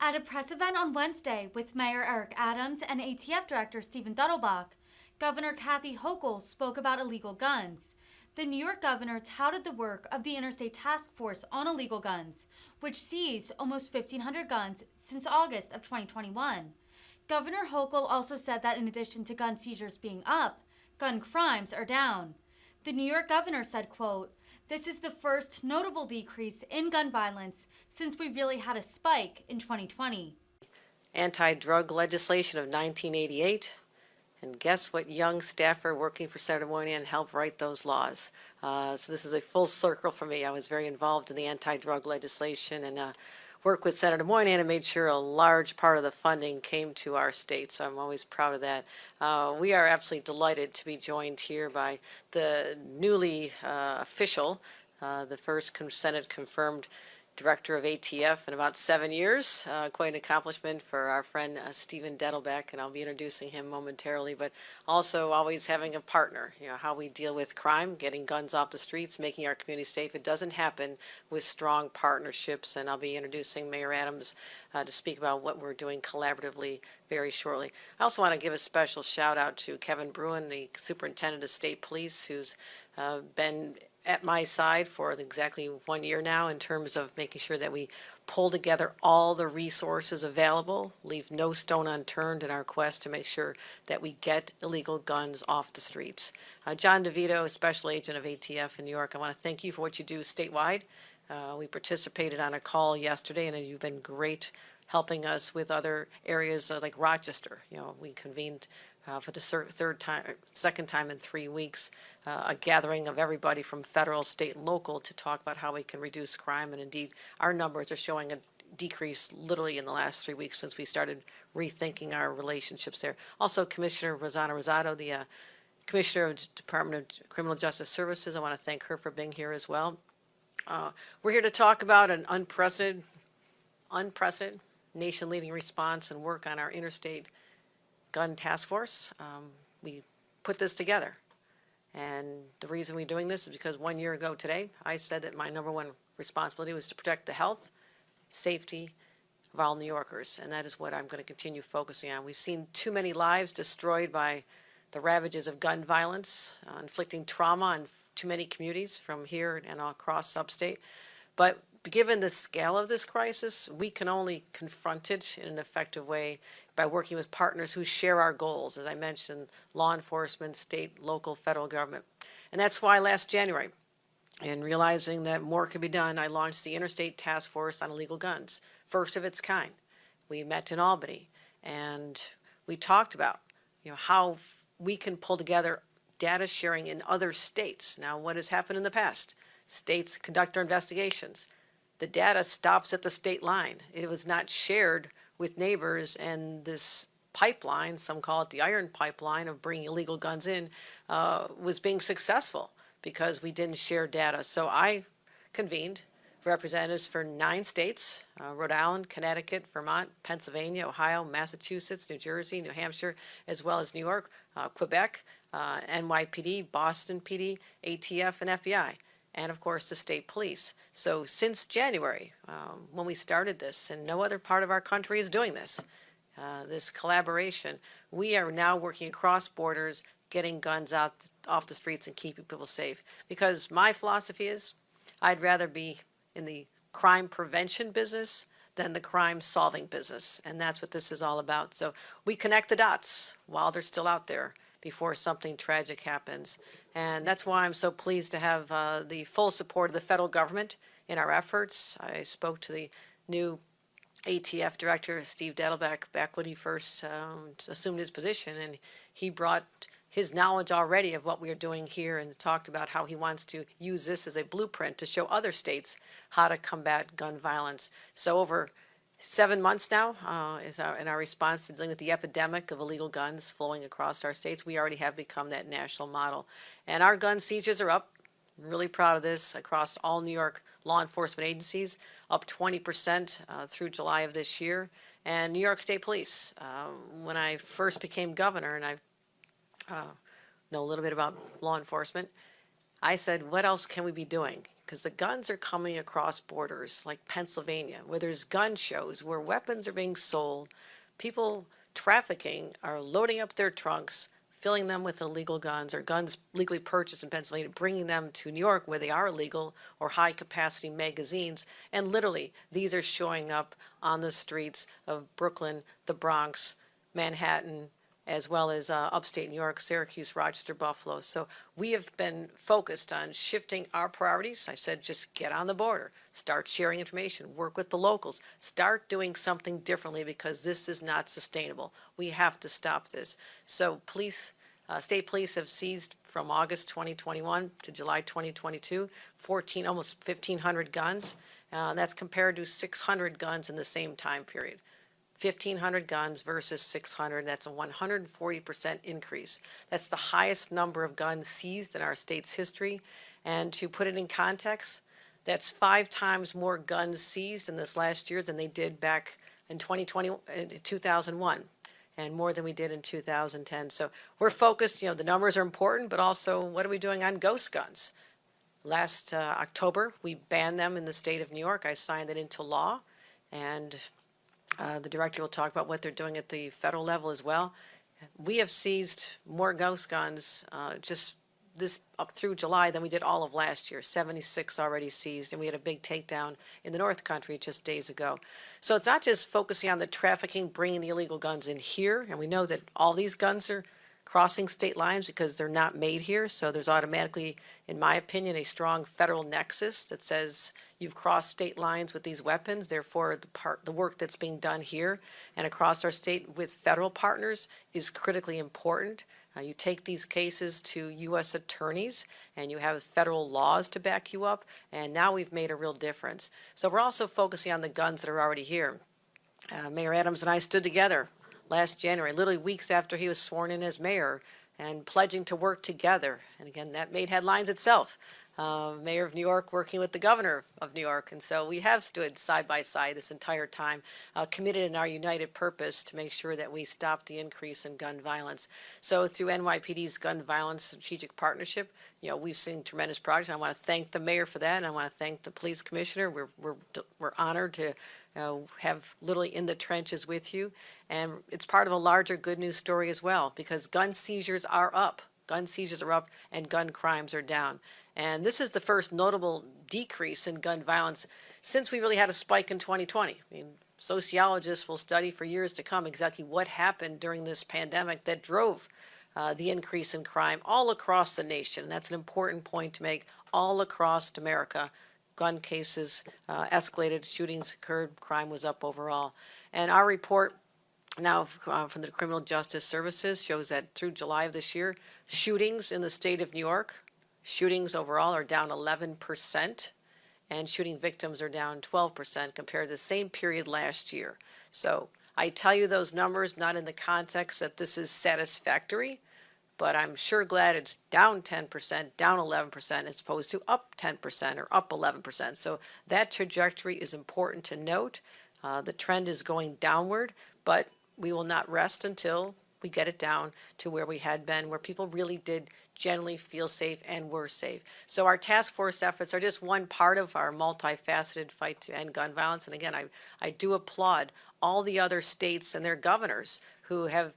At a press event on Wednesday with Mayor Eric Adams and ATF Director Stephen Dettelbach, Governor Kathy Hochul spoke about illegal guns. The New York governor touted the work of the Interstate Task Force on Illegal Guns, which seized almost 1,500 guns since August of 2021. Governor Hochul also said that in addition to gun seizures being up, gun crimes are down. The New York governor said, quote, "This is the first notable decrease in gun violence since we really had a spike in 2020. Anti-drug legislation of 1988. And guess what young staffer working for Senator Moynihan helped write those laws? So this is a full circle for me. I was very involved in the anti-drug legislation and worked with Senator Moynihan and made sure a large part of the funding came to our state. So I'm always proud of that. We are absolutely delighted to be joined here by the newly official, the first Senate confirmed Director of ATF in about 7 years. Quite an accomplishment for our friend Stephen Dettelbach, and I'll be introducing him momentarily, but also always having a partner, how we deal with crime, getting guns off the streets, making our community safe. It doesn't happen with strong partnerships, and I'll be introducing Mayor Adams to speak about what we're doing collaboratively very shortly. I also want to give a special shout out to Kevin Bruin, the Superintendent of State Police, who's been at my side for exactly 1 year now in terms of making sure that we pull together all the resources available, leave no stone unturned in our quest to make sure that we get illegal guns off the streets. John DeVito, Special Agent of ATF in New York, I want to thank you for what you do statewide. We participated on a call yesterday, and you've been great helping us with other areas like Rochester. We convened for the second time in 3 weeks, a gathering of everybody from federal, state, and local to talk about how we can reduce crime. And indeed, our numbers are showing a decrease literally in the last 3 weeks since we started rethinking our relationships there. Also, Commissioner Rosanna Rosado, the Commissioner of the Department of Criminal Justice Services, I want to thank her for being here as well. We're here to talk about an unprecedented nation-leading response and work on our interstate gun task force. We put this together. And the reason we're doing this is because 1 year ago today, I said that my number one responsibility was to protect the health, safety of all New Yorkers. And that is what I'm going to continue focusing on. We've seen too many lives destroyed by the ravages of gun violence, inflicting trauma on too many communities from here and across upstate. But given the scale of this crisis, we can only confront it in an effective way by working with partners who share our goals, as I mentioned, law enforcement, state, local, federal government. And that's why last January, in realizing that more could be done, I launched the Interstate Task Force on Illegal Guns, first of its kind. We met in Albany, and we talked about how we can pull together data sharing in other states. Now, what has happened in the past? States conduct their investigations. The data stops at the state line. It was not shared with neighbors, and this pipeline, some call it the iron pipeline of bringing illegal guns in, was being successful because we didn't share data. So I convened representatives for 9 states, Rhode Island, Connecticut, Vermont, Pennsylvania, Ohio, Massachusetts, New Jersey, New Hampshire, as well as New York, Quebec, NYPD, Boston PD, ATF, and FBI. And of course the state police. So since January, when we started this, and no other part of our country is doing this, this collaboration, we are now working across borders, getting guns off the streets and keeping people safe. Because my philosophy is, I'd rather be in the crime prevention business than the crime solving business. And that's what this is all about. So we connect the dots while they're still out there before something tragic happens. And that's why I'm so pleased to have the full support of the federal government in our efforts. I spoke to the new ATF director, Steve Dettelbach, back when he first assumed his position, and he brought his knowledge already of what we are doing here and talked about how he wants to use this as a blueprint to show other states how to combat gun violence. So over 7 months now in our response to dealing with the epidemic of illegal guns flowing across our states. We already have become that national model. And our gun seizures are up. I'm really proud of this across all New York law enforcement agencies, up 20% through July of this year. And New York State Police, when I first became governor, and I know a little bit about law enforcement, I said, what else can we be doing? Because the guns are coming across borders like Pennsylvania, where there's gun shows, where weapons are being sold. People trafficking are loading up their trunks, filling them with illegal guns or guns legally purchased in Pennsylvania, bringing them to New York where they are illegal, or high-capacity magazines. And literally, these are showing up on the streets of Brooklyn, the Bronx, Manhattan, as well as upstate New York, Syracuse, Rochester, Buffalo. So we have been focused on shifting our priorities. I said, just get on the border, start sharing information, work with the locals, start doing something differently, because this is not sustainable. We have to stop this. So police, state police have seized from August 2021 to July 2022, almost 1,500 guns. That's compared to 600 guns in the same time period. 1,500 guns versus 600, that's a 140% increase. That's the highest number of guns seized in our state's history. And to put it in context, that's 5 times more guns seized in this last year than they did back in 2001, and more than we did in 2010. So we're focused, the numbers are important, but also what are we doing on ghost guns? Last October, we banned them in the state of New York. I signed it into law, and the director will talk about what they're doing at the federal level as well. We have seized more ghost guns just this up through July than we did all of last year. 76 already seized, and we had a big takedown in the North Country just days ago. So it's not just focusing on the trafficking, bringing the illegal guns in here, and we know that all these guns are crossing state lines because they're not made here. So there's automatically, in my opinion, a strong federal nexus that says you've crossed state lines with these weapons. Therefore, the work that's being done here and across our state with federal partners is critically important. You take these cases to U.S. attorneys, and you have federal laws to back you up, and now we've made a real difference. So we're also focusing on the guns that are already here. Mayor Adams and I stood together last January, literally weeks after he was sworn in as mayor, and pledging to work together. And again, that made headlines itself. Mayor of New York working with the governor of New York. And so we have stood side by side this entire time, committed in our united purpose to make sure that we stop the increase in gun violence. So through NYPD's Gun Violence Strategic Partnership, we've seen tremendous progress. I want to thank the mayor for that, and I want to thank the police commissioner. We're honored to have literally in the trenches with you. And it's part of a larger good news story as well, because gun seizures are up. Gun seizures are up, and gun crimes are down. And this is the first notable decrease in gun violence since we really had a spike in 2020. I mean, sociologists will study for years to come exactly what happened during this pandemic that drove the increase in crime all across the nation. And that's an important point to make. All across America, gun cases escalated, shootings occurred, crime was up overall. And our report now from the Criminal Justice Services shows that through July of this year, shootings in the state of New York, shootings overall are down 11%, and shooting victims are down 12% compared to the same period last year. So I tell you those numbers not in the context that this is satisfactory, but I'm sure glad it's down 10%, down 11%, as opposed to up 10% or up 11%. So that trajectory is important to note. The trend is going downward, but we will not rest until we get it down to where we had been, where people really did generally feel safe and were safe. So our task force efforts are just one part of our multifaceted fight to end gun violence. And again, I do applaud all the other states and their governors who have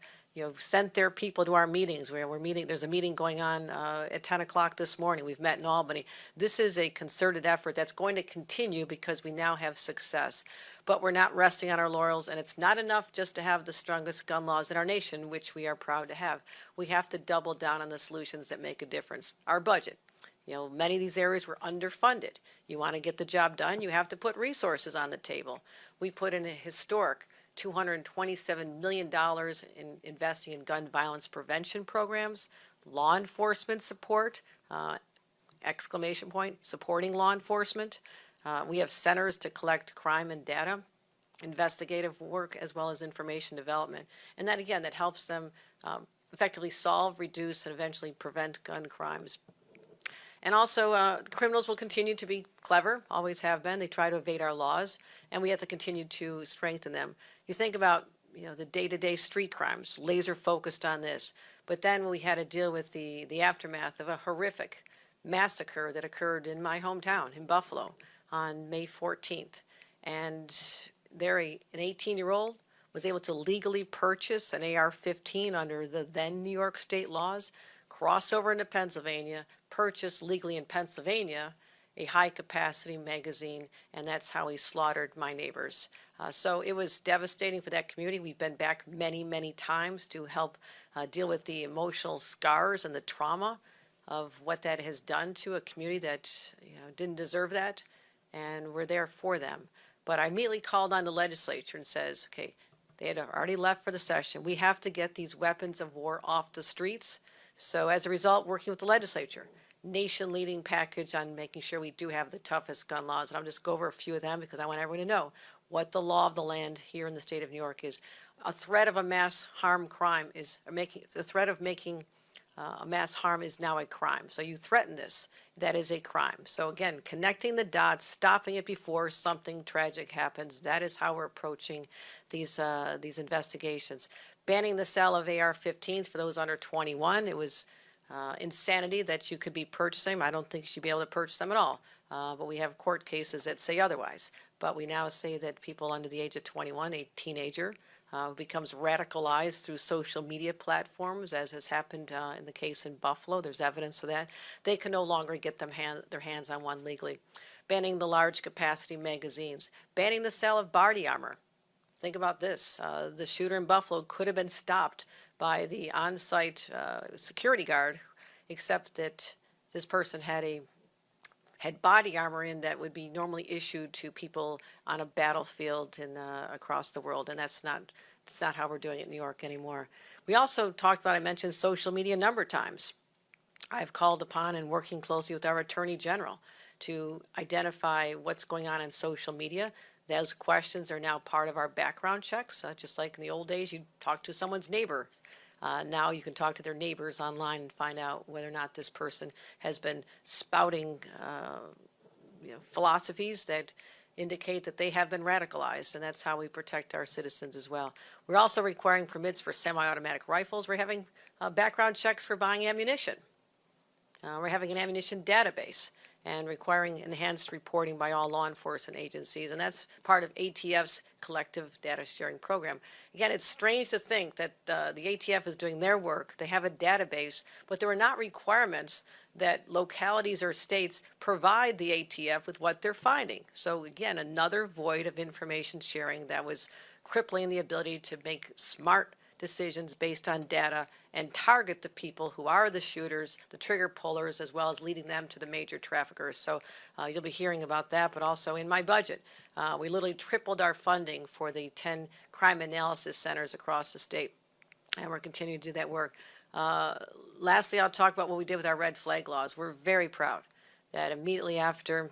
sent their people to our meetings. We're meeting. There's a meeting going on at 10 o'clock this morning. We've met in Albany. This is a concerted effort that's going to continue because we now have success. But we're not resting on our laurels, and it's not enough just to have the strongest gun laws in our nation, which we are proud to have. We have to double down on the solutions that make a difference. Our budget. Many of these areas were underfunded. You want to get the job done, you have to put resources on the table. We put in a historic $227 million in investing in gun violence prevention programs, law enforcement support, exclamation point, supporting law enforcement. We have centers to collect crime and data, investigative work, as well as information development. And that, again, that helps them effectively solve, reduce, and eventually prevent gun crimes. And also, criminals will continue to be clever, always have been. They try to evade our laws, and we have to continue to strengthen them. You think about, the day-to-day street crimes, laser focused on this. But then we had to deal with the aftermath of a horrific massacre that occurred in my hometown in Buffalo on May 14th. And there, an 18-year-old was able to legally purchase an AR-15 under the then New York state laws, cross over into Pennsylvania, purchase legally in Pennsylvania a high-capacity magazine, and that's how he slaughtered my neighbors. So it was devastating for that community. We've been back many, many times to help deal with the emotional scars and the trauma of what that has done to a community that didn't deserve that, and we're there for them. But I immediately called on the legislature and says, okay, they had already left for the session. We have to get these weapons of war off the streets. So as a result, working with the legislature, nation-leading package on making sure we do have the toughest gun laws. And I'll just go over a few of them because I want everyone to know what the law of the land here in the state of New York is. A threat of a mass harm crime is the threat of making a mass harm is now a crime. So you threaten this, that is a crime. So again, connecting the dots, stopping it before something tragic happens. That is how we're approaching these investigations. Banning the sale of AR-15s for those under 21. It was insanity that you could be purchasing them. I don't think you should be able to purchase them at all. But we have court cases that say otherwise. But we now say that people under the age of 21, a teenager, becomes radicalized through social media platforms, as has happened in the case in Buffalo. There's evidence of that. They can no longer get their hands on one legally. Banning the large capacity magazines. Banning the sale of body armor. Think about this. The shooter in Buffalo could have been stopped by the on-site security guard, except that this person had body armor in that would be normally issued to people on a battlefield across the world, and that's not how we're doing it in New York anymore. We also talked about, I mentioned social media a number of times. I've called upon and working closely with our Attorney General to identify what's going on in social media. Those questions are now part of our background checks, just like in the old days, you talk to someone's neighbor. Now you can talk to their neighbors online and find out whether or not this person has been spouting philosophies that indicate that they have been radicalized, and that's how we protect our citizens as well. We're also requiring permits for semi-automatic rifles. We're having background checks for buying ammunition. We're having an ammunition database and requiring enhanced reporting by all law enforcement agencies, and that's part of ATF's collective data sharing program. Again, it's strange to think that the ATF is doing their work. They have a database, but there are not requirements that localities or states provide the ATF with what they're finding. So again, another void of information sharing that was crippling the ability to make smart decisions based on data and target the people who are the shooters, the trigger pullers, as well as leading them to the major traffickers. So you'll be hearing about that, but also in my budget, we literally tripled our funding for the 10 crime analysis centers across the state, and we're continuing to do that work. Lastly, I'll talk about what we did with our red flag laws. We're very proud that immediately after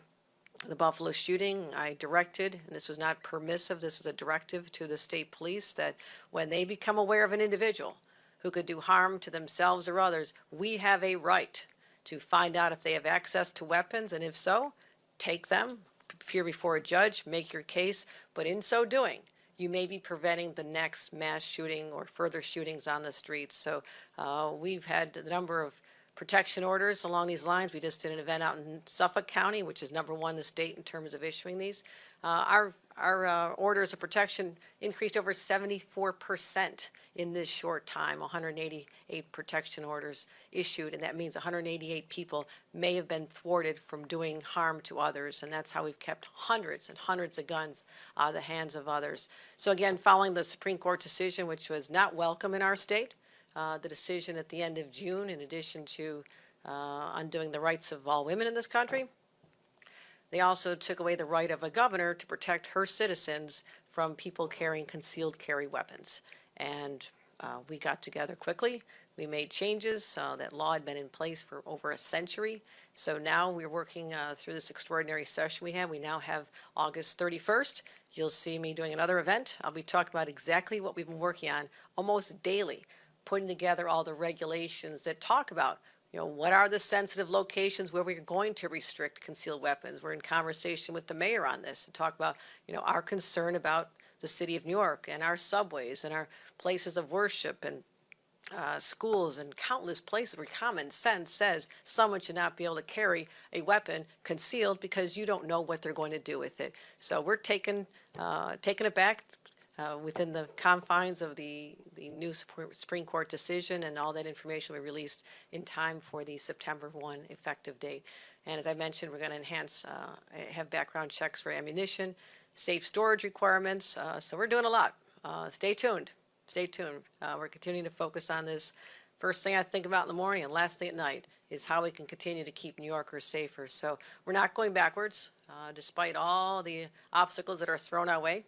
the Buffalo shooting, I directed, and this was not permissive, this was a directive to the state police, that when they become aware of an individual who could do harm to themselves or others, we have a right to find out if they have access to weapons, and if so, take them, appear before a judge, make your case, but in so doing, you may be preventing the next mass shooting or further shootings on the streets. So we've had a number of protection orders along these lines. We just did an event out in Suffolk County, which is #1 in the state in terms of issuing these. Our orders of protection increased over 74% in this short time, 188 protection orders issued, and that means 188 people may have been thwarted from doing harm to others, and that's how we've kept hundreds and hundreds of guns out of the hands of others. So again, following the Supreme Court decision, which was not welcome in our state, the decision at the end of June, in addition to undoing the rights of all women in this country, they also took away the right of a governor to protect her citizens from people carrying concealed carry weapons. And we got together quickly. We made changes. That law had been in place for over a century. So now we're working through this extraordinary session we have. We now have August 31st. You'll see me doing another event. I'll be talking about exactly what we've been working on almost daily, putting together all the regulations that talk about, what are the sensitive locations where we're going to restrict concealed weapons. We're in conversation with the mayor on this to talk about, our concern about the city of New York and our subways and our places of worship and schools and countless places where common sense says someone should not be able to carry a weapon concealed because you don't know what they're going to do with it. So we're taking it back within the confines of the new Supreme Court decision, and all that information will be released in time for the September 1 effective date. And as I mentioned, we're going to enhance, have background checks for ammunition, safe storage requirements. So we're doing a lot. Stay tuned. Stay tuned. We're continuing to focus on this. First thing I think about in the morning and last thing at night is how we can continue to keep New Yorkers safer. So we're not going backwards, despite all the obstacles that are thrown our way.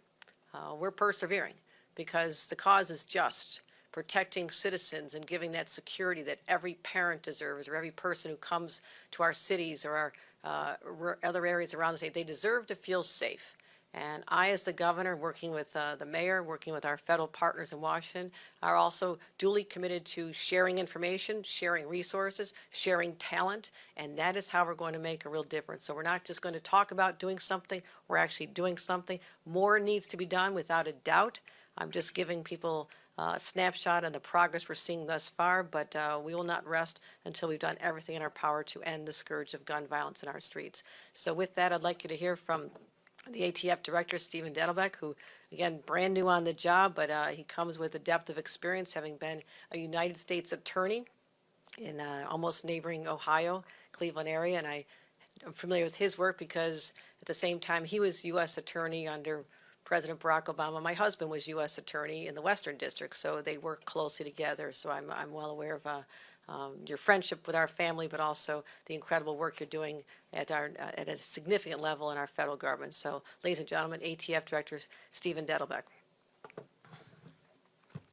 We're persevering because the cause is just, protecting citizens and giving that security that every parent deserves, or every person who comes to our cities or our other areas around the state. They deserve to feel safe. And I, as the governor, working with the mayor, working with our federal partners in Washington, are also duly committed to sharing information, sharing resources, sharing talent, and that is how we're going to make a real difference. So we're not just going to talk about doing something, we're actually doing something. More needs to be done, without a doubt. I'm just giving people a snapshot of the progress we're seeing thus far, but we will not rest until we've done everything in our power to end the scourge of gun violence in our streets. So with that, I'd like you to hear from the ATF Director, Stephen Dettelbeck, who, again, brand new on the job, but he comes with a depth of experience, having been a United States attorney in almost neighboring Ohio, Cleveland area, and I'm familiar with his work because at the same time he was U.S. attorney under President Barack Obama. My husband was U.S. attorney in the Western District, so they work closely together. So I'm well aware of your friendship with our family, but also the incredible work you're doing at a significant level in our federal government. So, ladies and gentlemen, ATF Director Stephen Dettelbeck.